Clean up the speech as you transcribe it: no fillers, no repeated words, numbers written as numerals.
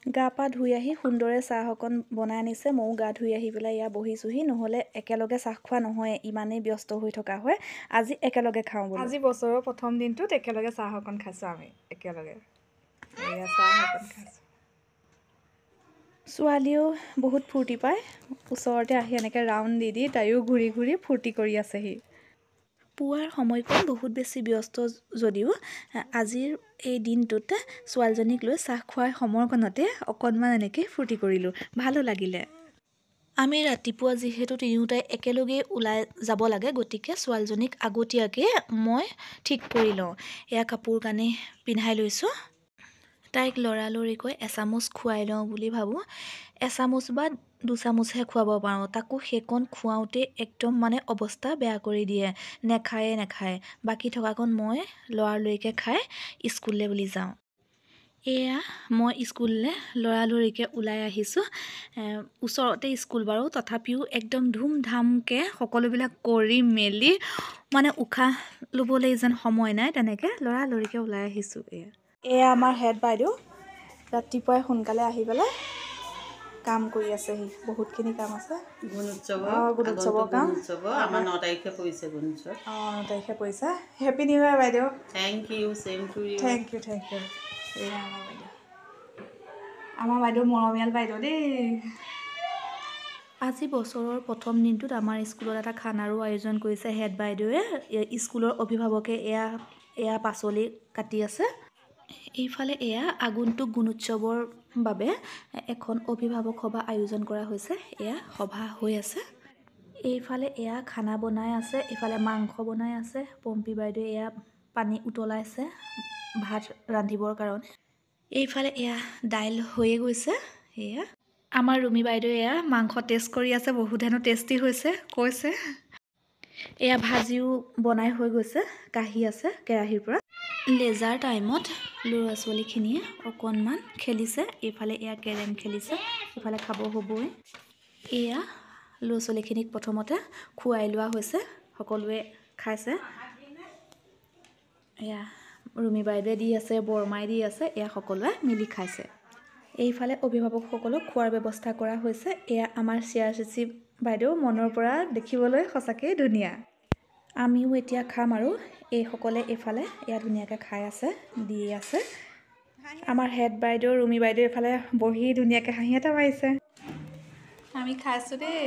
গা পা ধুই আহি সুন্দৰে চাহ অকণ বনাই আনিছে। ময়ো গা ধুই আহি পেলাই ইয়াত বহিছোহি, নহ'লে একেলগে চাহ খোৱা নহয়, ইমানেই ব্যস্ত হৈ থকা হয়। আজি একেলগে খাওঁ বোলো। আজি বছৰৰ প্ৰথম দিনটোত একেলগে চাহ অকণ খাইছোঁ আমি একেলগে। এয়া চাহ অকণ খাইছোঁ। ছোৱালীও বহুত ফূৰ্তি পায়, ওচৰতে আহি এনেকৈ ৰাউণ্ড দি দি তাইও ঘূৰি ঘূৰি ফূৰ্তি কৰি আছেহি। পুৱাৰ সময়কণ বহুত বেছি ব্যস্ত যদিও আজিৰ এই দিনটোত ছোৱালীজনীক লৈ চাহ খোৱাৰ সময়কণতে অকণমান এনেকৈ ফূৰ্তি কৰিলোঁ, ভালো লাগিলে। আমি ৰাতিপুৱা যিহেতু তিনিওটাই একেলগেই ওলাই যাব লাগে, গতিকে ছোৱালীজনীক আগতীয়াকৈ মই ঠিক কৰি লওঁ। এয়া কাপোৰ কানি পিন্ধাই লৈছোঁ। তাইক লৰালৰিকৈ এচামুচ খুৱাই লওঁ বুলি ভাবোঁ। এচামুচ বা দুচামুচহে খুৱাব পাৰোঁ, তাকো সেইকণ খুৱাওঁতে একদম মানে অৱস্থা বেয়া কৰি দিয়ে। নেখায়। বাকী থকাকণ মই লৰালৰিকৈ খাই স্কুললৈ বুলি যাওঁ। এয়া মই স্কুললৈ লৰালৰিকৈ ওলাই আহিছোঁ। ওচৰতে স্কুল বাৰু, তথাপিও একদম ধুমধামকৈ সকলোবিলাক কৰি মেলি মানে উশাহ ল'বলৈ যেন সময় নাই, তেনেকৈ লৰালৰিকৈ ওলাই আহিছোঁ। এয়া আমাৰ হেড বাইদেউ, ৰাতিপুৱাই সোনকালে আহি পেলাই কাম কৰি আছেহি। বহুতখিনি কাম আছে। গুণোৎসৱৰ কাম। আমাৰ 9 তাৰিখে পৰিছে গুণোৎসৱ। 9 তাৰিখে পৰিছে। হেপী নিউ ইয়াৰ বাইদেউ। Thank you, same to you. Thank you. এয়া আমাৰ বাইদেউ মৰমীয়াল বাইদেউ দেই। আজি বছৰৰ প্ৰথম দিনটোত আমাৰ স্কুলত এটা খানাৰো আয়োজন কৰিছে হেড বাইদেৱে। স্কুলৰ অভিভাৱকে এয়া পাচলি কাটি আছে। এইফালে এয়া আগন্তুক গুণোৎসৱৰ বাবে এখন অভিভাৱক সভা আয়োজন কৰা হৈছে। এয়া সভা হৈ আছে। এইফালে এয়া খানা বনাই আছে, এইফালে মাংস বনাই আছে। পম্পী বাইদেৱে এয়া পানী উতলাইছে ভাত ৰান্ধিবৰ কাৰণে। এইফালে এয়া দাইল হৈয়ে গৈছে। এয়া আমাৰ ৰুমি বাইদেৱে এয়া মাংস টেষ্ট কৰি আছে, বহুত হেনো টেষ্টি হৈছে কৈছে। এয়া ভাজিও বনাই হৈ গৈছে, কাঢ়ি আছে কেৰাহীৰ পৰা। লেজাৰ টাইমত ল'ৰা ছোৱালীখিনিয়ে অকণমান খেলিছে। এইফালে এয়া কেৰেম খেলিছে, এইফালে খাব হ'বই। এয়া ল'ৰা ছোৱালীখিনিক প্ৰথমতে খুৱাই লোৱা হৈছে, সকলোৱে খাইছে। এয়া ৰুমি বাইদেৱে দি আছে, বৰমাই দি আছে, এয়া সকলোৱে মিলি খাইছে। এইফালে অভিভাৱকসকলক খোৱাৰ ব্যৱস্থা কৰা হৈছে। এয়া আমাৰ চিআৰচিচি বাইদেউ, মনৰ পৰা দেখিবলৈ সঁচাকৈ ধুনীয়া। আমিও এতিয়া খাম আৰু এইসকলে এইফালে এয়া ধুনীয়াকৈ খাই আছে, দি আছে। আমাৰ হেড বাইদেউ ৰুমি বাইদেউ এইফালে বহি ধুনীয়াকৈ হাঁহি এটা মাৰিছে। আমি খাইছোঁ দেই।